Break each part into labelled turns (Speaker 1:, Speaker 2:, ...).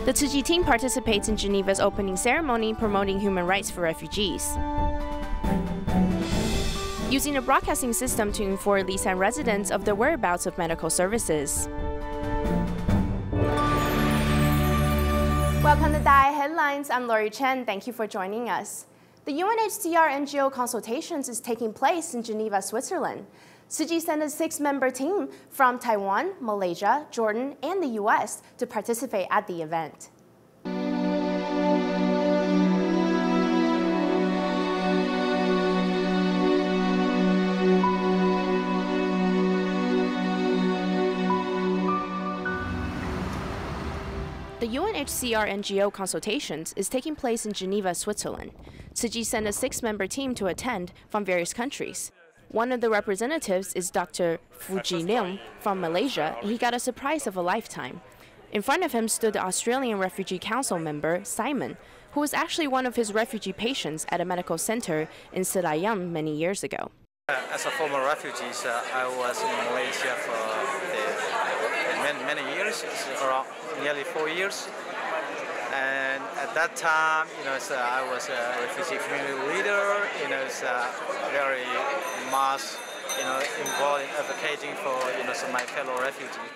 Speaker 1: The Tzu Chi team participates in Geneva's opening ceremony promoting human rights for refugees. Using a broadcasting system to inform Lishan residents of the whereabouts of medical services. Welcome to DaAi Headlines. I'm Lori Chen. Thank you for joining us. The UNHCR NGO consultations is taking place in Geneva, Switzerland. Tzu Chi sent a 6-member team from Taiwan, Malaysia, Jordan, and the US to participate at the event. The UNHCR NGO consultations is taking place in Geneva, Switzerland. Tzu Chi sent a 6-member team to attend from various countries. One of the representatives is Dr. Fuji Leung from Malaysia, and he got a surprise of a lifetime. In front of him stood the Australian Refugee Council member, Simon, who was actually one of his refugee patients at a medical center in Selayang many years ago.
Speaker 2: As a former refugee, I was in Malaysia for many years, around nearly 4 years. And at that time, I was a refugee community leader, very much, involved in advocating for, my fellow refugees.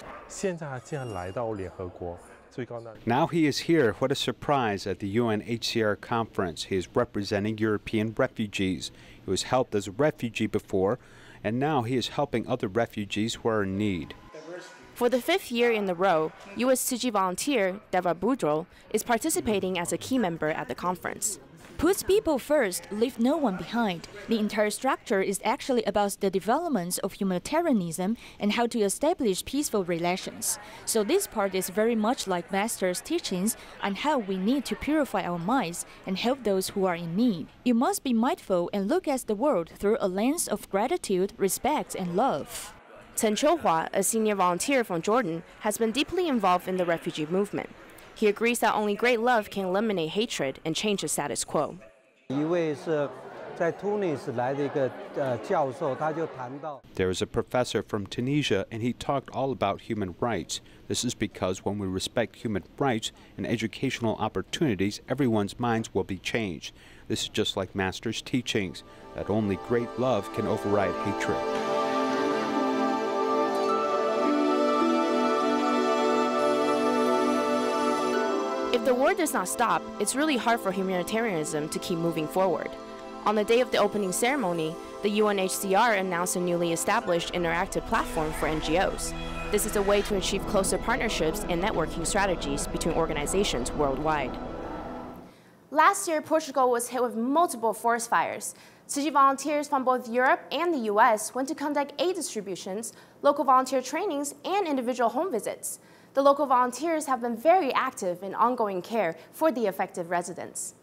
Speaker 3: Now he is here. What a surprise at the UNHCR conference. He is representing European refugees. He was helped as a refugee before, and now he is helping other refugees who are in need.
Speaker 1: For the 5th year in a row, U.S. Tzu Chi volunteer Deva Boudreau is participating as a key member at the conference.
Speaker 4: Puts people first, leave no one behind. The entire structure is actually about the developments of humanitarianism and how to establish peaceful relations. So this part is very much like Master's teachings on how we need to purify our minds and help those who are in need. You must be mindful and look at the world through a lens of gratitude, respect, and love.
Speaker 1: Chen Chouhua, a senior volunteer from Jordan, has been deeply involved in the refugee movement. He agrees that only great love can eliminate hatred and change the status quo.
Speaker 3: There is a professor from Tunisia, and he talked all about human rights. This is because when we respect human rights and educational opportunities, everyone's minds will be changed. This is just like Master's teachings, that only great love can override hatred.
Speaker 1: If the war does not stop, it's really hard for humanitarianism to keep moving forward. On the day of the opening ceremony, the UNHCR announced a newly established interactive platform for NGOs. This is a way to achieve closer partnerships and networking strategies between organizations worldwide. Last year, Portugal was hit with multiple forest fires. Tzu Chi volunteers from both Europe and the US went to conduct aid distributions, local volunteer trainings, and individual home visits. The local volunteers have been very active in ongoing care for the affected residents.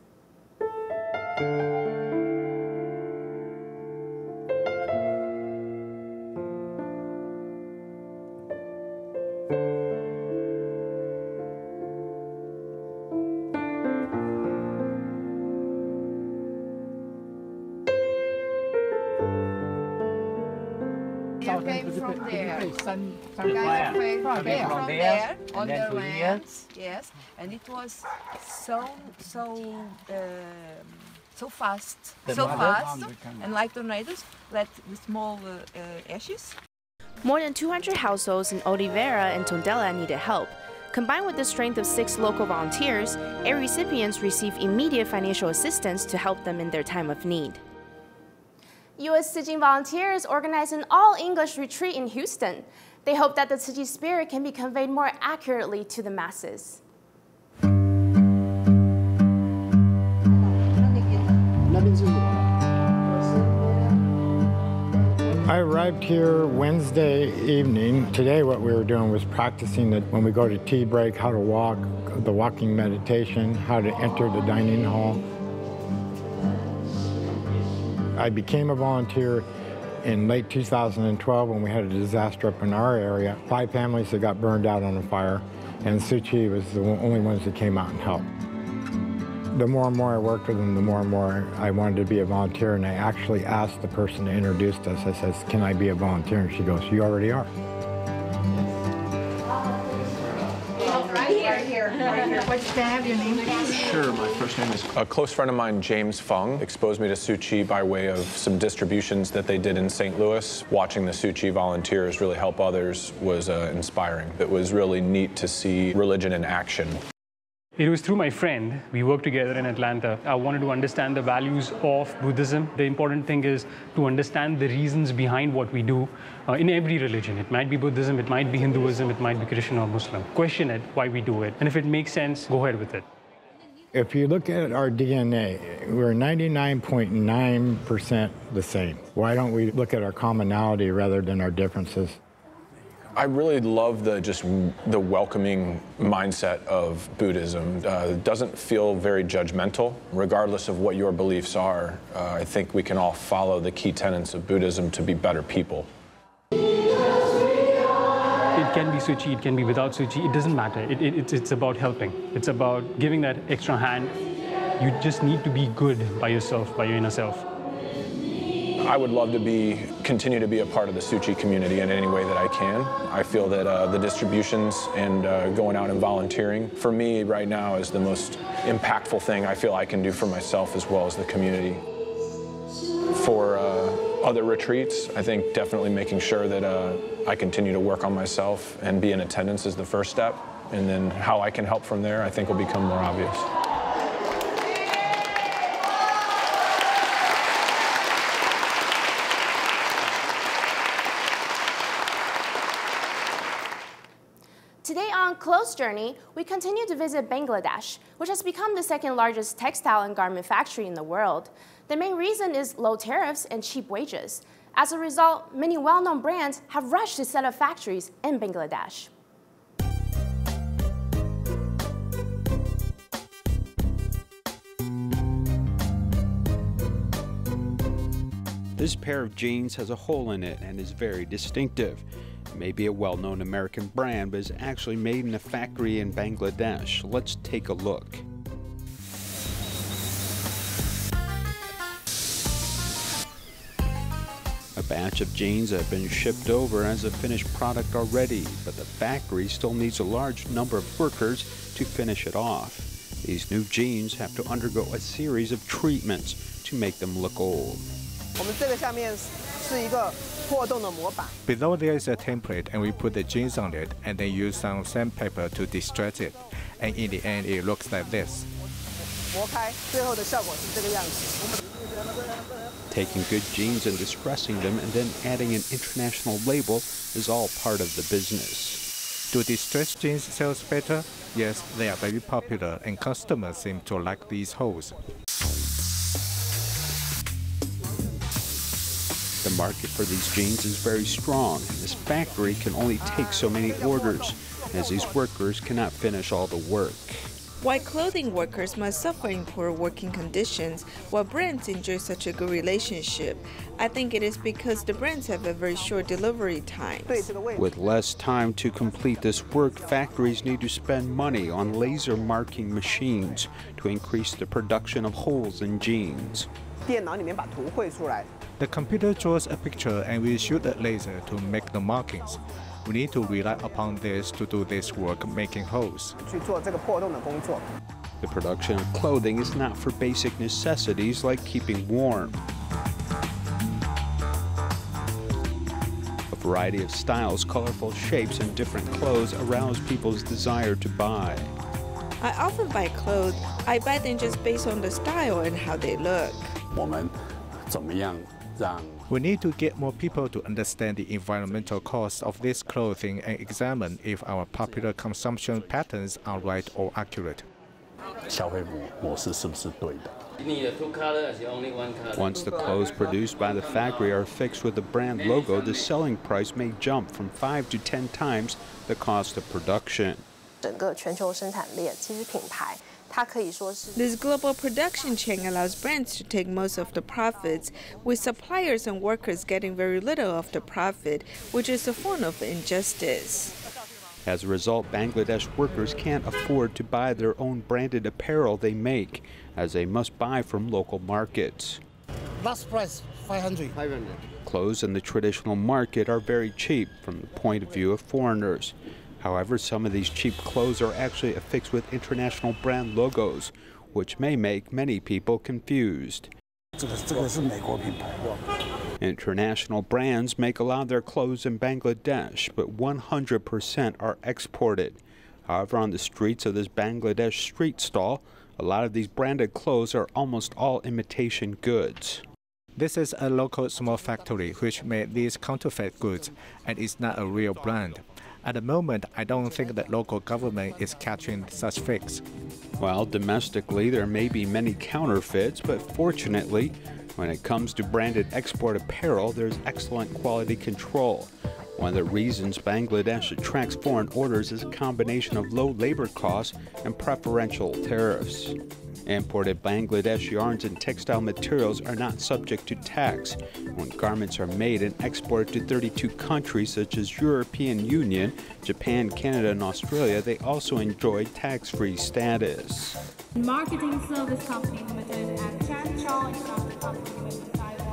Speaker 5: Came from there. From there on the lands, yes, and it was so fast, and like tornadoes, let the small ashes.
Speaker 1: More than 200 households in Oliveira and Tondela needed help. Combined with the strength of 6 local volunteers, aid recipients received immediate financial assistance to help them in their time of need. U.S. Tzu Chi volunteers organized an all-English retreat in Houston. They hope that the Tzu Chi spirit can be conveyed more accurately to the masses.
Speaker 6: I arrived here Wednesday evening. Today what we were doing was practicing when we go to tea break, how to walk, the walking meditation, how to enter the dining hall. I became a volunteer in late 2012 when we had a disaster up in our area. 5 families that got burned out on a fire, and Tzu Chi was the only ones that came out and helped. The more and more I worked with them, the more and more I wanted to be a volunteer, and I actually asked the person that introduced us, I said, can I be a volunteer? And she goes, you already are.
Speaker 5: Right here. Can I have your name, please?
Speaker 7: Sure, my first name is... A close friend of mine, James Fung, exposed me to Tzu Chi by way of some distributions that they did in St. Louis. Watching the Tzu Chi volunteers really help others was inspiring. It was really neat to see religion in action.
Speaker 8: It was through my friend. We worked together in Atlanta. I wanted to understand the values of Buddhism. The important thing is to understand the reasons behind what we do in every religion. It might be Buddhism, it might be Hinduism, it might be Christian or Muslim. Question it, why we do it. And if it makes sense, go ahead with it.
Speaker 6: If you look at our DNA, we're 99.9% the same. Why don't we look at our commonality rather than our differences?
Speaker 7: I really love the welcoming mindset of Buddhism. It doesn't feel very judgmental. Regardless of what your beliefs are, I think we can all follow the key tenets of Buddhism to be better people.
Speaker 8: It can be Tzu Chi, it can be without Tzu Chi, it doesn't matter. It's about helping. It's about giving that extra hand. You just need to be good by yourself, by your inner self.
Speaker 7: I would love to continue to be a part of the Tzu Chi community in any way that I can. I feel that the distributions and going out and volunteering, for me right now, is the most impactful thing I feel I can do for myself as well as the community. For other retreats, I think definitely making sure that I continue to work on myself and be in attendance is the first step. And then how I can help from there, I think, will become more obvious.
Speaker 1: Today on Clothes Journey, we continue to visit Bangladesh, which has become the second largest textile and garment factory in the world. The main reason is low tariffs and cheap wages. As a result, many well-known brands have rushed to set up factories in Bangladesh.
Speaker 3: This pair of jeans has a hole in it and is very distinctive. It may be a well-known American brand, but is actually made in a factory in Bangladesh. Let's take a look. A batch of jeans have been shipped over as a finished product already, but the factory still needs a large number of workers to finish it off. These new jeans have to undergo a series of treatments to make them look old.
Speaker 9: Below there is a template, and we put the jeans on it and then use some sandpaper to distress it. And in the end, it looks like this.
Speaker 3: Taking good jeans and distressing them and then adding an international label is all part of the business.
Speaker 9: Do distressed jeans sell better? Yes, they are very popular, and customers seem to like these holes.
Speaker 3: The market for these jeans is very strong, and this factory can only take so many orders, as these workers cannot finish all the work.
Speaker 10: Why clothing workers must suffer in poor working conditions while brands enjoy such a good relationship? I think it is because the brands have a very short delivery time.
Speaker 3: With less time to complete this work, factories need to spend money on laser marking machines to increase the production of holes in jeans.
Speaker 9: The computer draws a picture and we shoot a laser to make the markings. We need to rely upon this to do this work, making holes.
Speaker 3: The production of clothing is not for basic necessities like keeping warm. A variety of styles, colorful shapes, and different clothes arouse people's desire to buy.
Speaker 10: I often buy clothes. I buy them just based on the style and how they look.
Speaker 9: We need to get more people to understand the environmental costs of this clothing and examine if our popular consumption patterns are right or accurate.
Speaker 3: Once the clothes produced by the factory are fixed with the brand logo, the selling price may jump from 5 to 10 times the cost of production.
Speaker 10: This global production chain allows brands to take most of the profits, with suppliers and workers getting very little of the profit, which is a form of injustice.
Speaker 3: As a result, Bangladesh workers can't afford to buy their own branded apparel they make, as they must buy from local markets.
Speaker 11: Last price, 500.
Speaker 3: Clothes in the traditional market are very cheap from the point of view of foreigners. However, some of these cheap clothes are actually affixed with international brand logos, which may make many people confused. International brands make a lot of their clothes in Bangladesh, but 100% are exported. However, on the streets of this Bangladesh street stall, a lot of these branded clothes are almost all imitation goods.
Speaker 9: This is a local small factory which made these counterfeit goods, and it's not a real brand. At the moment, I don't think the local government is catching such fakes.
Speaker 3: Well, domestically, there may be many counterfeits, but fortunately, when it comes to branded export apparel, there's excellent quality control. One of the reasons Bangladesh attracts foreign orders is a combination of low labor costs and preferential tariffs. Imported Bangladesh yarns and textile materials are not subject to tax. When garments are made and exported to 32 countries such as European Union, Japan, Canada, and Australia, they also enjoy tax-free status.
Speaker 12: Marketing service company limited and Chanchong Economic Company Limited Taiwan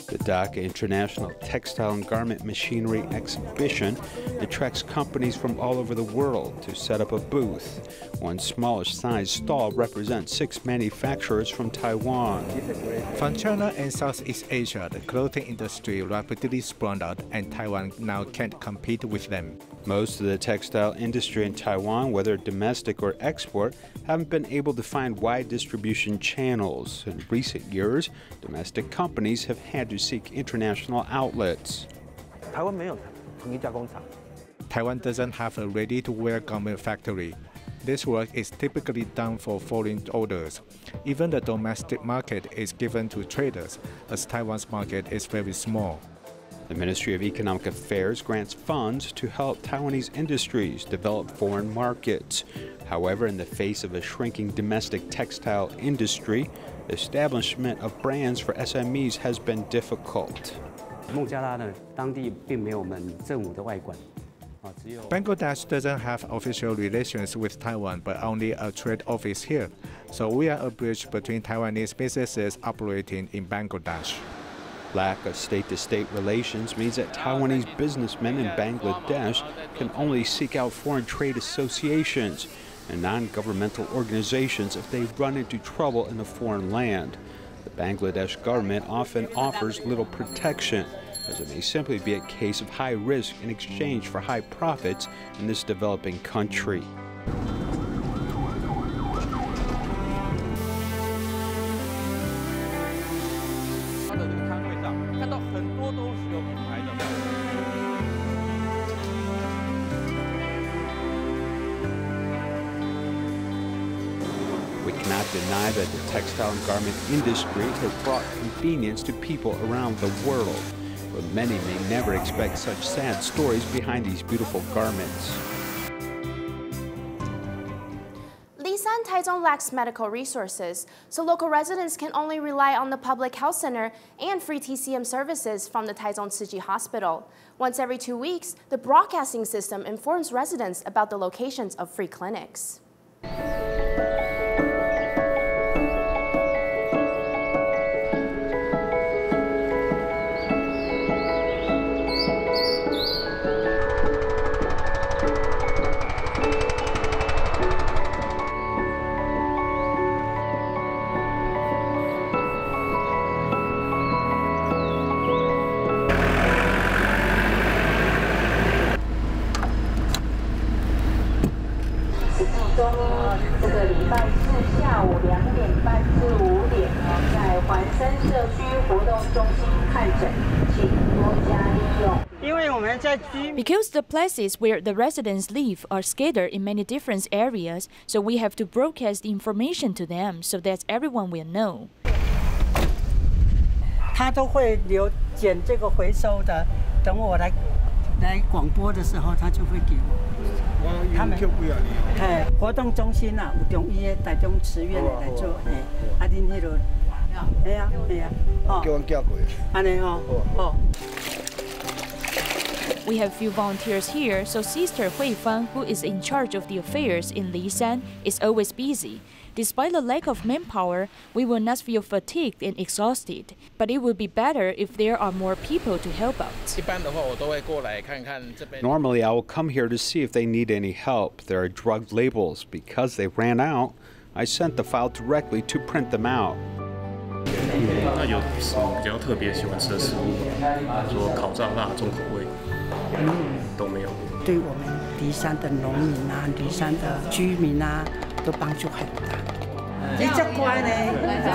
Speaker 3: The Dhaka International Textile and Garment Machinery Exhibition attracts companies from all over the world to set up a booth. One smallish size stall represents 6 manufacturers from Taiwan.
Speaker 9: From China and Southeast Asia, the clothing industry rapidly sprung out, and Taiwan now can't compete with them.
Speaker 3: Most of the textile industry in Taiwan, whether domestic or export, haven't been able to find wide distribution channels. In recent years, domestic companies have had to seek international outlets.
Speaker 9: Taiwan doesn't have a ready-to-wear garment factory. This work is typically done for foreign orders. Even the domestic market is given to traders, as Taiwan's market is very small.
Speaker 3: The Ministry of Economic Affairs grants funds to help Taiwanese industries develop foreign markets. However, in the face of a shrinking domestic textile industry, the establishment of brands for SMEs has been difficult.
Speaker 9: Bangladesh doesn't have official relations with Taiwan, but only a trade office here. So we are a bridge between Taiwanese businesses operating in Bangladesh.
Speaker 3: Lack of state-to-state relations means that Taiwanese businessmen in Bangladesh can only seek out foreign trade associations and non-governmental organizations if they run into trouble in a foreign land. The Bangladesh government often offers little protection, as it may simply be a case of high risk in exchange for high profits in this developing country. We cannot deny that the textile and garment industry has brought convenience to people around the world, but many may never expect such sad stories behind these beautiful garments.
Speaker 1: Lishan, Taichung lacks medical resources, so local residents can only rely on the public health center and free TCM services from the Taichung Tzu Chi Hospital. Once every 2 weeks, the broadcasting system informs residents about the locations of free clinics.
Speaker 4: Because the places where the residents live are scattered in many different areas, so we have to broadcast the information to them so that everyone will know.
Speaker 13: 他都会留捡这个回收的，等我来广播的时候，他就会给我。他们活动中心啊，有中医的台中慈院来做，啊，恁迄个，哎呀，哦，叫阮叫过，安尼哦，哦。
Speaker 4: We have few volunteers here, so Sister Hui Fang, who is in charge of the affairs in Lishan, is always busy. Despite the lack of manpower, we will not feel fatigued and exhausted, but it would be better if there are more people to help out.
Speaker 3: Normally, I will come here to see if they need any help. There are drug labels. Because they ran out, I sent the file directly to print them out.
Speaker 14: 那有什么比较特别喜欢吃的食物？说烤炸辣、重口味，都没有。
Speaker 13: 对我们梨山的农民啊、梨山的居民啊，都帮助很大。你这乖呢，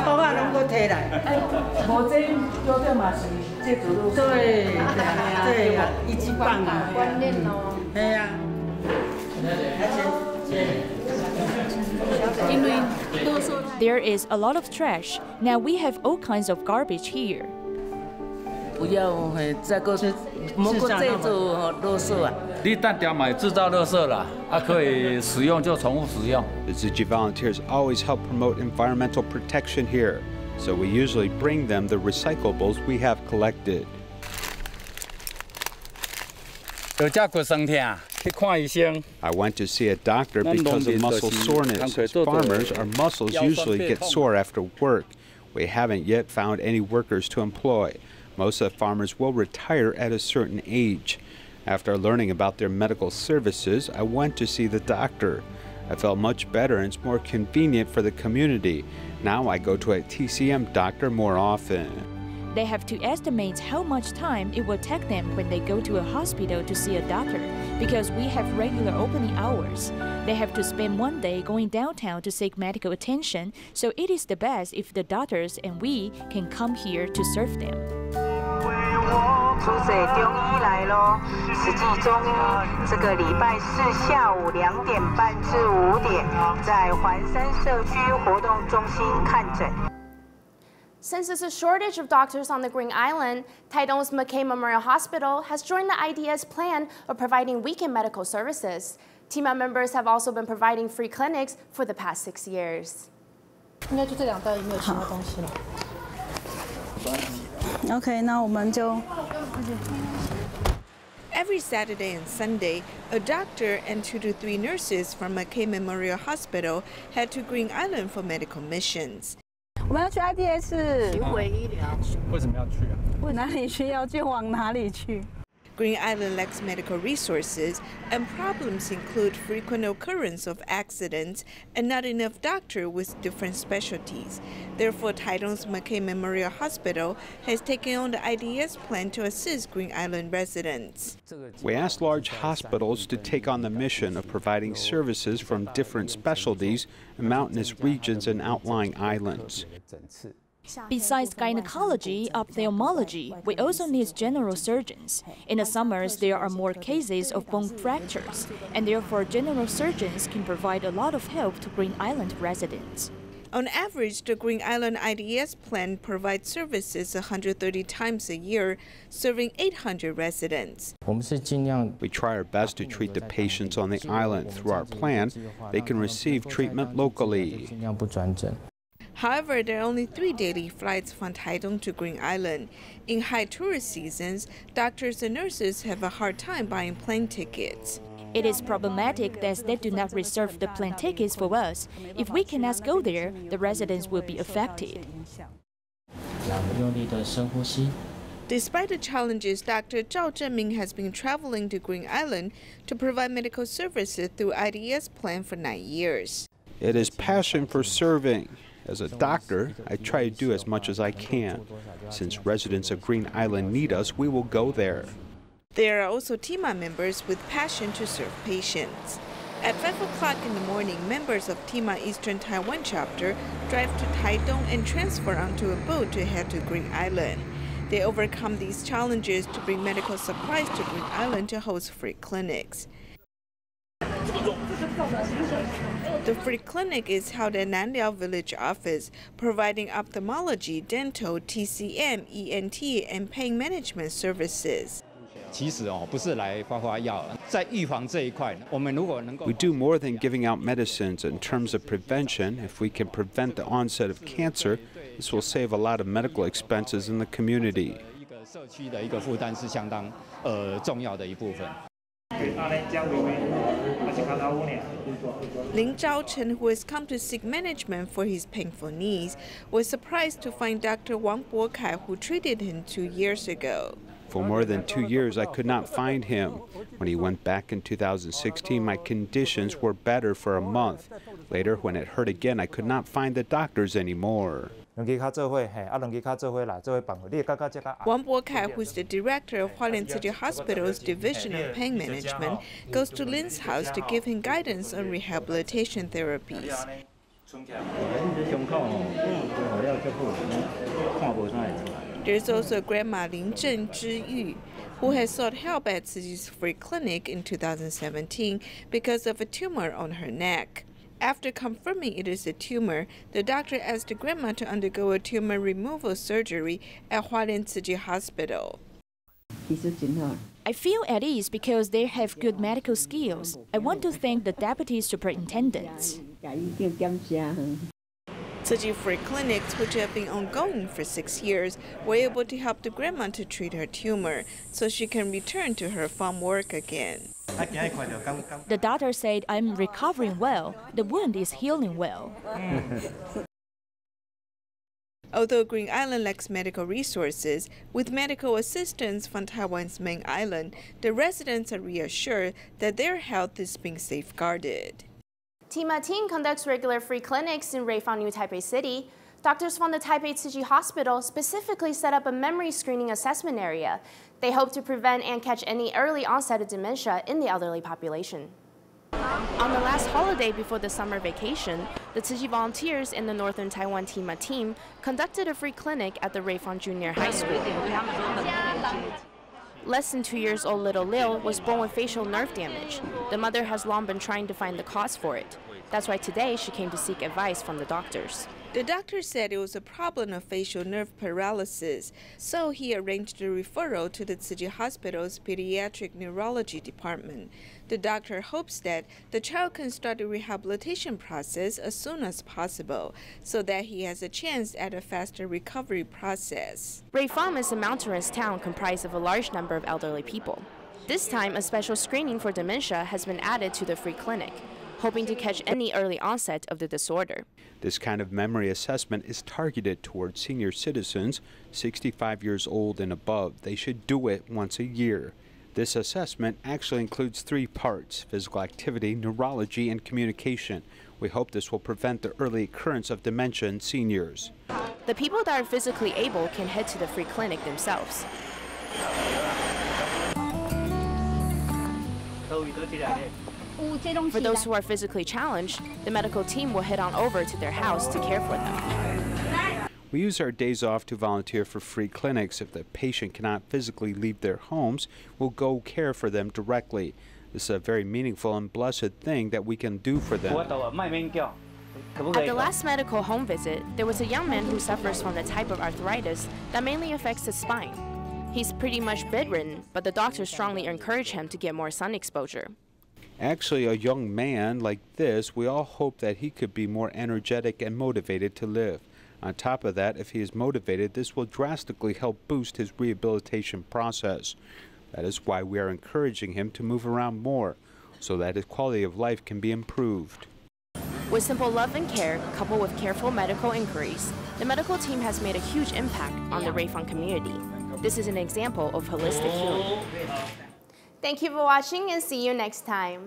Speaker 13: 包啊拢够摕来。无这嘛是这走路。对呀，一级棒啊！观念哦。对呀。
Speaker 4: There is a lot of trash. Now we have all kinds of garbage here.
Speaker 15: 不要再个莫个这做垃圾啊！你单条买制造垃圾啦，可以使用就重复使用。
Speaker 3: The Tzu Chi volunteers always help promote environmental protection here, so we usually bring them the recyclables we have collected.
Speaker 15: 有这骨酸痛，去看医生。
Speaker 3: I went to see a doctor because of muscle soreness. As farmers, our muscles usually get sore after work. We haven't yet found any workers to employ. Most of the farmers will retire at a certain age. After learning about their medical services, I went to see the doctor. I felt much better and it's more convenient for the community. Now I go to a TCM doctor more often.
Speaker 4: They have to estimate how much time it will take them when they go to a hospital to see a doctor, because we have regular opening hours. They have to spend one day going downtown to seek medical attention, so it is the best if the doctors and we can come here to serve them.
Speaker 16: 出水中医来咯，慈济中医这个礼拜四下午2点半至5点，在环山社区活动中心看诊。
Speaker 1: Since there's a shortage of doctors on the Green Island, Taidong's McKay Memorial Hospital has joined the IDS plan of providing weekend medical services. TIMA members have also been providing free clinics for the past 6 years.
Speaker 17: 应该就这2袋，没有其他东西了。OK， 那我们就。
Speaker 10: Every Saturday and Sunday, a doctor and 2 to 3 nurses from McKay Memorial Hospital head to Green Island for medical missions.
Speaker 17: 我们要去 IDS
Speaker 18: 巡回医疗。为什么要去啊？
Speaker 17: 问哪里需要就往哪里去。
Speaker 10: Green Island lacks medical resources, and problems include frequent occurrence of accidents and not enough doctors with different specialties. Therefore, Taidong's McKay Memorial Hospital has taken on the IDS plan to assist Green Island residents.
Speaker 3: We asked large hospitals to take on the mission of providing services from different specialties in mountainous regions and outlying islands.
Speaker 4: Besides gynecology, ophthalmology, we also need general surgeons. In the summers, there are more cases of bone fractures, and therefore general surgeons can provide a lot of help to Green Island residents.
Speaker 10: On average, the Green Island IDS plan provides services 130 times a year, serving 800 residents.
Speaker 3: We try our best to treat the patients on the island. Through our plan, they can receive treatment locally.
Speaker 10: However, there are only 3 daily flights from Taidong to Green Island. In high tourist seasons, doctors and nurses have a hard time buying plane tickets.
Speaker 4: It is problematic that they do not reserve the plane tickets for us. If we cannot go there, the residents will be affected.
Speaker 10: Despite the challenges, Dr. Zhao Zhenming has been traveling to Green Island to provide medical services through IDS plan for 9 years.
Speaker 3: It is passion for serving. As a doctor, I try to do as much as I can. Since residents of Green Island need us, we will go there.
Speaker 10: There are also TIMA members with passion to serve patients. At 5 o'clock in the morning, members of TIMA Eastern Taiwan chapter drive to Taidong and transfer onto a boat to head to Green Island. They overcome these challenges to bring medical supplies to Green Island to host free clinics. The free clinic is held at Nanliao Village office, providing ophthalmology, dental, TCM, ENT, and pain management services.
Speaker 3: We do more than giving out medicines in terms of prevention. If we can prevent the onset of cancer, this will save a lot of medical expenses in the community.
Speaker 10: Ling Zhaochen, who has come to seek management for his painful knees, was surprised to find Dr. Wang Bokai, who treated him 2 years ago.
Speaker 3: For more than 2 years, I could not find him. When he went back in 2016, my conditions were better for a month. Later, when it hurt again, I could not find the doctors anymore.
Speaker 10: Wang Bokai, who is the director of Hualien Tzu Chi Hospital's Division of Pain Management, goes to Lin's house to give him guidance on rehabilitation therapies. There's also Grandma Lin Zhengzhiyu, who has sought help at Tzu Chi's free clinic in 2017 because of a tumor on her neck. After confirming it is a tumor, the doctor asked the grandma to undergo a tumor removal surgery at Hualien Tzu Chi Hospital.
Speaker 4: I feel at ease because they have good medical skills. I want to thank the deputy superintendents.
Speaker 10: Tzu Chi free clinics, which have been ongoing for 6 years, were able to help the grandma to treat her tumor so she can return to her farm work again.
Speaker 4: The doctor said I'm recovering well. The wound is healing well.
Speaker 10: Although Green Island lacks medical resources, with medical assistance from Taiwan's main island, the residents are reassured that their health is being safeguarded.
Speaker 1: Team conducts regular free clinics in Reifang, New Taipei City. Doctors from the Taipei Tzu Chi Hospital specifically set up a memory screening assessment area. They hope to prevent and catch any early onset of dementia in the elderly population. On the last holiday before the summer vacation, the Tzu Chi volunteers in the Northern Taiwan team conducted a free clinic at the Reifang Junior High School. Less than 2 years old little Lil was born with facial nerve damage. The mother has long been trying to find the cause for it. That's why today she came to seek advice from the doctors.
Speaker 10: The doctor said it was a problem of facial nerve paralysis, so he arranged a referral to the Tzu Chi Hospital's pediatric neurology department. The doctor hopes that the child can start the rehabilitation process as soon as possible, so that he has a chance at a faster recovery process.
Speaker 1: Reifang is a mountainous town comprised of a large number of elderly people. This time, a special screening for dementia has been added to the free clinic, hoping to catch any early onset of the disorder.
Speaker 3: This kind of memory assessment is targeted towards senior citizens, 65 years old and above. They should do it once a year. This assessment actually includes 3 parts: physical activity, neurology, and communication. We hope this will prevent the early occurrence of dementia in seniors.
Speaker 1: The people that are physically able can head to the free clinic themselves. For those who are physically challenged, the medical team will head on over to their house to care for them.
Speaker 3: We use our days off to volunteer for free clinics. If the patient cannot physically leave their homes, we'll go care for them directly. This is a very meaningful and blessed thing that we can do for them.
Speaker 1: At the last medical home visit, there was a young man who suffers from the type of arthritis that mainly affects his spine. He's pretty much bedridden, but the doctors strongly encourage him to get more sun exposure.
Speaker 3: Actually, a young man like this, we all hope that he could be more energetic and motivated to live. On top of that, if he is motivated, this will drastically help boost his rehabilitation process. That is why we are encouraging him to move around more, so that his quality of life can be improved.
Speaker 1: With simple love and care, coupled with careful medical inquiries, the medical team has made a huge impact on the Reifang community. This is an example of holistic healing. Thank you for watching and see you next time.